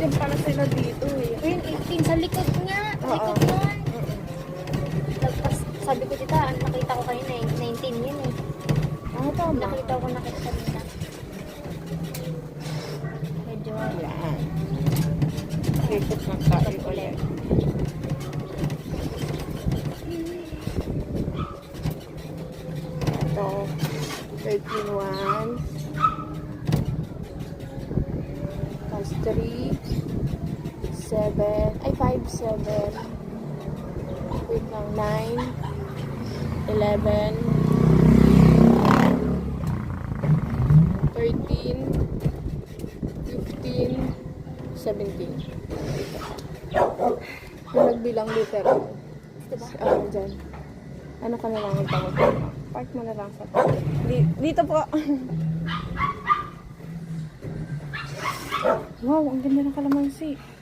18 pala sila dito eh. Ayun, 18 sa likod nga. Oo. Likod nun. Tapos sabi ko tita, nakita ko kayo na 19 yun eh. Ah, tama. Nakita ko kanina. Medyo Yan. Ikot na tayo ulit. Ito. 13-1. Times 3. 7. Ay, 5, 7. Wait lang. 9. 11. 13. 15. 17. Yung nagbilang literal. diba? Dyan. Ano ka na lang ang tawag? Park mo na lang sa dito po. Wow, ang ganda ng kalamansi.